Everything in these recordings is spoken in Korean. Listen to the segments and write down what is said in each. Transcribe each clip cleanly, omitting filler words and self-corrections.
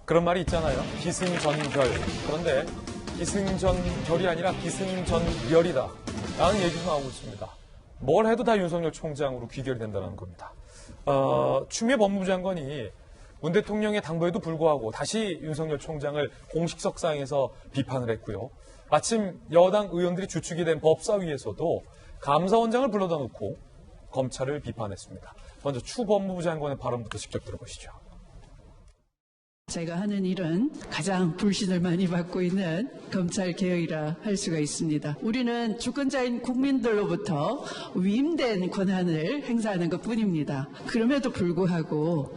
그런 말이 있잖아요. 기승전결. 그런데 기승전결이 아니라 기승전멸이다 라는 얘기가 나오고 있습니다. 뭘 해도 다 윤석열 총장으로 귀결이 된다는 겁니다. 추미애 법무부 장관이 문 대통령의 당부에도 불구하고 다시 윤석열 총장을 공식석상에서 비판을 했고요. 마침 여당 의원들이 주축이 된 법사위에서도 감사원장을 불러다 놓고 검찰을 비판했습니다. 먼저 추 법무부 장관의 발언부터 직접 들어보시죠. 제가 하는 일은 가장 불신을 많이 받고 있는 검찰 개혁이라 할 수가 있습니다. 우리는 주권자인 국민들로부터 위임된 권한을 행사하는 것뿐입니다. 그럼에도 불구하고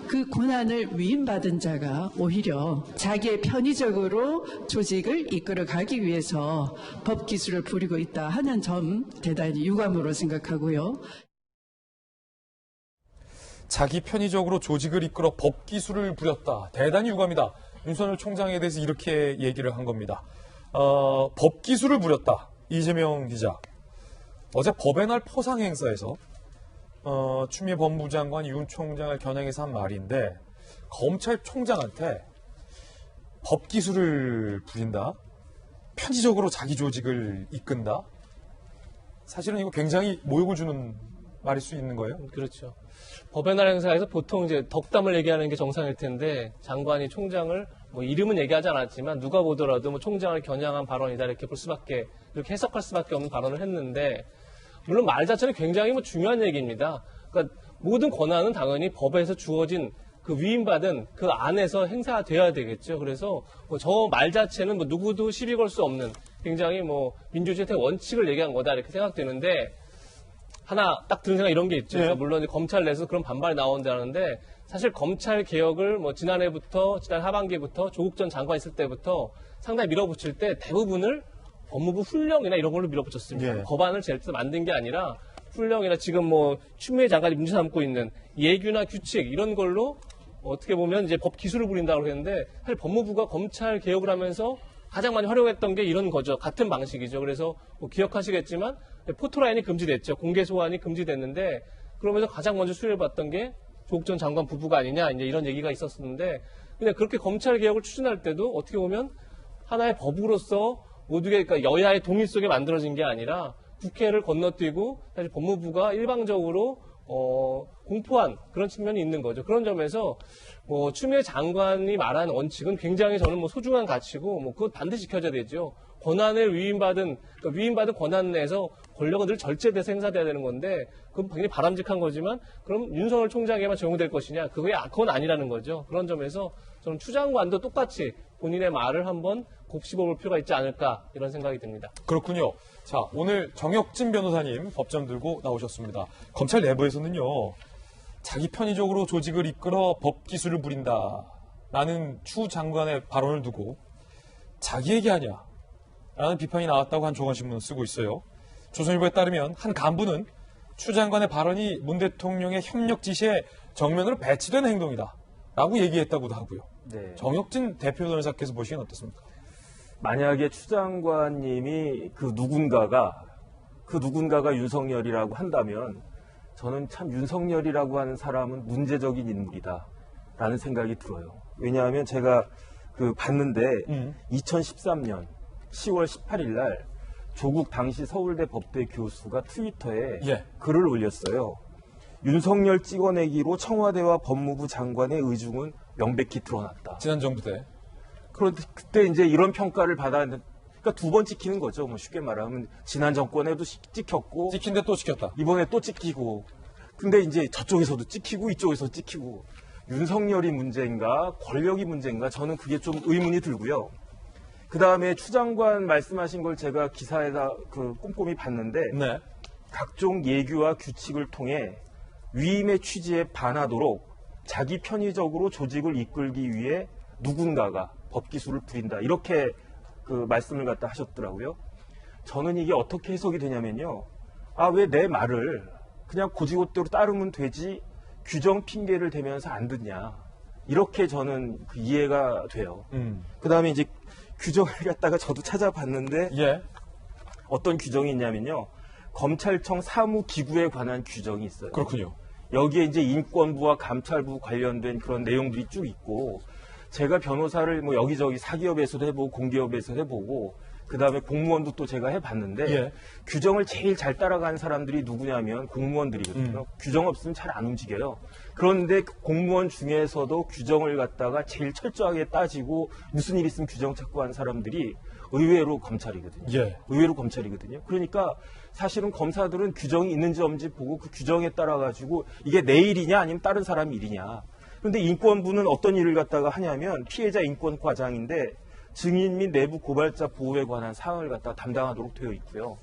그 권한을 위임받은 자가 오히려 자기의 편의적으로 조직을 이끌어가기 위해서 법기술을 부리고 있다 하는 점 대단히 유감으로 생각하고요. 자기 편의적으로 조직을 이끌어 법기술을 부렸다. 대단히 유감이다. 윤석열 총장에 대해서 이렇게 얘기를 한 겁니다. 법기술을 부렸다. 이재명 기자. 어제 법의 날 포상 행사에서 추미애 법무부 장관이 윤 총장을 겨냥해서 한 말인데 검찰총장한테 법기술을 부린다. 편의적으로 자기 조직을 이끈다. 사실은 이거 굉장히 모욕을 주는 말일 수 있는 거예요. 그렇죠. 법의 날 행사에서 보통 이제 덕담을 얘기하는 게 정상일 텐데 장관이 총장을 뭐 이름은 얘기하지 않았지만 누가 보더라도 뭐 총장을 겨냥한 발언이다 이렇게 볼 수밖에 이렇게 해석할 수밖에 없는 발언을 했는데 물론 말 자체는 굉장히 뭐 중요한 얘기입니다. 그러니까 모든 권한은 당연히 법에서 주어진 그 위임받은 그 안에서 행사돼야 되겠죠. 그래서 뭐 저 말 자체는 뭐 누구도 시비 걸 수 없는 굉장히 뭐 민주주의의 원칙을 얘기한 거다 이렇게 생각되는데 하나 딱 드는 생각 이런 게 있죠. 네. 물론 이제 검찰 내에서 그런 반발이 나온다는데 사실 검찰 개혁을 뭐 지난 하반기부터 조국 전 장관 있을 때부터 상당히 밀어붙일 때 대부분을 법무부 훈령이나 이런 걸로 밀어붙였습니다. 네. 법안을 제일 만든 게 아니라 훈령이나 지금 뭐 추미애 장관이 문제 삼고 있는 예규나 규칙 이런 걸로 어떻게 보면 이제 법 기술을 부린다고 했는데 사실 법무부가 검찰 개혁을 하면서 가장 많이 활용했던 게 이런 거죠. 같은 방식이죠. 그래서 뭐 기억하시겠지만 포토라인이 금지됐죠. 공개 소환이 금지됐는데 그러면서 가장 먼저 수혜를 받던 게 조국 전 장관 부부가 아니냐 이제 이런 얘기가 있었는데 그냥 그렇게 검찰 개혁을 추진할 때도 어떻게 보면 하나의 법으로서 모두의 그러니까 여야의 동의 속에 만들어진 게 아니라 국회를 건너뛰고 사실 법무부가 일방적으로 공포한 그런 측면이 있는 거죠. 그런 점에서 뭐 추미애 장관이 말하는 원칙은 굉장히 저는 뭐 소중한 가치고 뭐 그것 반드시 지켜져야 되죠. 권한을 위임받은 권한 내에서 권력은 늘 절제돼서 행사돼야 되는 건데 그건 굉장히 바람직한 거지만 그럼 윤석열 총장에게만 적용될 것이냐 그건 아니라는 거죠. 그런 점에서 저는 추 장관도 똑같이 본인의 말을 한번 곱씹어볼 필요가 있지 않을까 이런 생각이 듭니다. 그렇군요. 자, 오늘 정혁진 변호사님 법정 들고 나오셨습니다. 검찰 내부에서는요. 자기 편의적으로 조직을 이끌어 법기술을 부린다. 라는 추 장관의 발언을 두고 자기 얘기 아니야. 라는 비판이 나왔다고 한 조선신문은 쓰고 있어요. 조선일보에 따르면 한 간부는 추 장관의 발언이 문 대통령의 협력 지시에 정면으로 배치된 행동이다. 라고 얘기했다고도 하고요. 네. 정혁진 대표 변호사께서 보시기엔 어떻습니까? 만약에 추 장관님이 그 누군가가 윤석열이라고 한다면 저는 참 윤석열이라고 하는 사람은 문제적인 인물이다라는 생각이 들어요. 왜냐하면 제가 봤는데 2013년 10월 18일 날 조국 당시 서울대 법대 교수가 트위터에 글을 올렸어요. 윤석열 찍어내기로 청와대와 법무부 장관의 의중은 명백히 드러났다. 지난 정부 때. 그런데 그때 이제 이런 평가를 받았는데, 그러니까 두 번 찍히는 거죠. 뭐 쉽게 말하면 지난 정권에도 찍혔고, 찍힌데 또 찍혔다. 이번에 또 찍히고. 근데 이제 저쪽에서도 찍히고 이쪽에서 찍히고 윤석열이 문제인가 권력이 문제인가 저는 그게 좀 의문이 들고요. 그 다음에 추 장관 말씀하신 걸 제가 기사에다 꼼꼼히 봤는데 네. 각종 예규와 규칙을 통해 위임의 취지에 반하도록 자기 편의적으로 조직을 이끌기 위해 누군가가 법기술을 부린다. 이렇게 말씀을 갖다 하셨더라고요. 저는 이게 어떻게 해석이 되냐면요. 왜 내 말을 그냥 고지고대로 따르면 되지 규정 핑계를 대면서 안 듣냐. 이렇게 저는 이해가 돼요. 그 다음에 이제 규정을 갖다가 저도 찾아봤는데 어떤 규정이 있냐면요. 검찰청 사무기구에 관한 규정이 있어요. 그렇군요. 여기에 이제 인권부와 감찰부 관련된 그런 내용들이 쭉 있고 제가 변호사를 뭐 여기저기 사기업에서도 해보고 공기업에서 해보고 그다음에 공무원도 또 제가 해봤는데 예. 규정을 제일 잘 따라가는 사람들이 누구냐면 공무원들이거든요. 규정 없으면 잘 안 움직여요. 그런데 공무원 중에서도 규정을 갖다가 제일 철저하게 따지고 무슨 일 있으면 규정 찾고 하는 사람들이 의외로 검찰이거든요. 예. 의외로 검찰이거든요. 그러니까 사실은 검사들은 규정이 있는지 없는지 보고 그 규정에 따라 가지고 이게 내 일이냐 아니면 다른 사람 일이냐. 그런데 인권부는 어떤 일을 갖다가 하냐면 피해자 인권 과장인데 증인 및 내부 고발자 보호에 관한 사항을 갖다가 담당하도록 되어 있고요.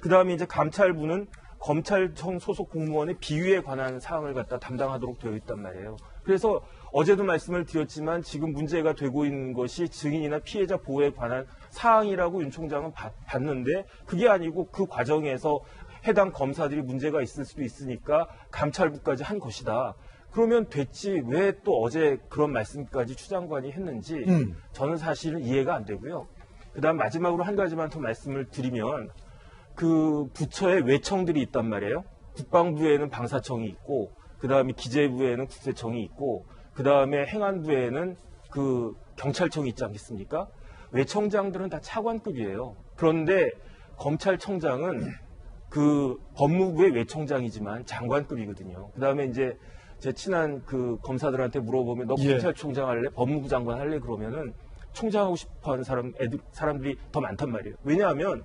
그 다음에 이제 감찰부는 검찰청 소속 공무원의 비위에 관한 사항을 갖다 담당하도록 되어 있단 말이에요. 그래서 어제도 말씀을 드렸지만 지금 문제가 되고 있는 것이 증인이나 피해자 보호에 관한 사항이라고 윤 총장은 봤는데 그게 아니고 그 과정에서 해당 검사들이 문제가 있을 수도 있으니까 감찰부까지 한 것이다. 그러면 됐지 왜 또 어제 그런 말씀까지 추 장관이 했는지 저는 사실은 이해가 안 되고요. 그다음 마지막으로 한 가지만 더 말씀을 드리면 그 부처에 외청들이 있단 말이에요. 국방부에는 방사청이 있고 그다음에 기재부에는 국세청이 있고 그다음에 행안부에는 그 경찰청이 있지 않겠습니까? 외청장들은 다 차관급이에요. 그런데 검찰청장은 그 법무부의 외청장이지만 장관급이거든요. 그다음에 이제 제 친한 그 검사들한테 물어보면 너 예. 검찰총장 할래? 법무부 장관 할래? 그러면은 총장하고 싶어하는 사람들이 더 많단 말이에요. 왜냐하면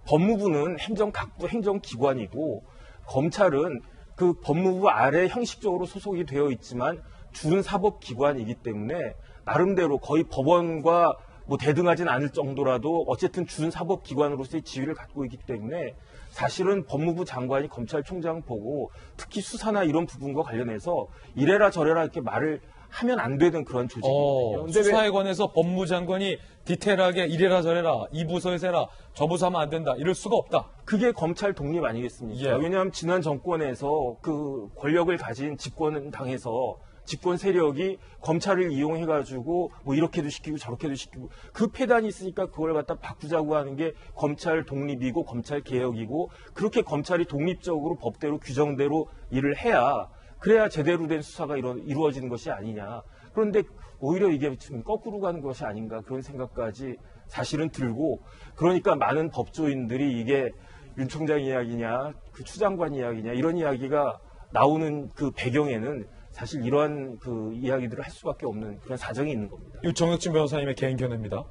법무부는 행정각부 행정기관이고 검찰은 그 법무부 아래 형식적으로 소속이 되어 있지만 준사법기관이기 때문에 나름대로 거의 법원과 뭐 대등하진 않을 정도라도 어쨌든 준사법기관으로서의 지위를 갖고 있기 때문에 사실은 법무부 장관이 검찰총장 보고 특히 수사나 이런 부분과 관련해서 이래라 저래라 이렇게 말을 하면 안 되는 그런 조직이거든요. 근데 수사에 관해서 법무장관이 디테일하게 이래라 저래라 이 부서에서 해라 저 부서 하면 안 된다 이럴 수가 없다. 그게 검찰 독립 아니겠습니까? 예. 왜냐하면 지난 정권에서 그 권력을 가진 집권당에서 집권 세력이 검찰을 이용해가지고 뭐 이렇게도 시키고 저렇게도 시키고 그 폐단이 있으니까 그걸 갖다 바꾸자고 하는 게 검찰 독립이고 검찰 개혁이고 그렇게 검찰이 독립적으로 법대로 규정대로 일을 해야 그래야 제대로 된 수사가 이루어지는 것이 아니냐. 그런데 오히려 이게 지금 거꾸로 가는 것이 아닌가 그런 생각까지 사실은 들고 그러니까 많은 법조인들이 이게 윤 총장 이야기냐 그 추 장관 이야기냐 이런 이야기가 나오는 그 배경에는 사실 이러한 그 이야기들을 할 수밖에 없는 그런 사정이 있는 겁니다. 이 정혁진 변호사님의 개인 견해입니다.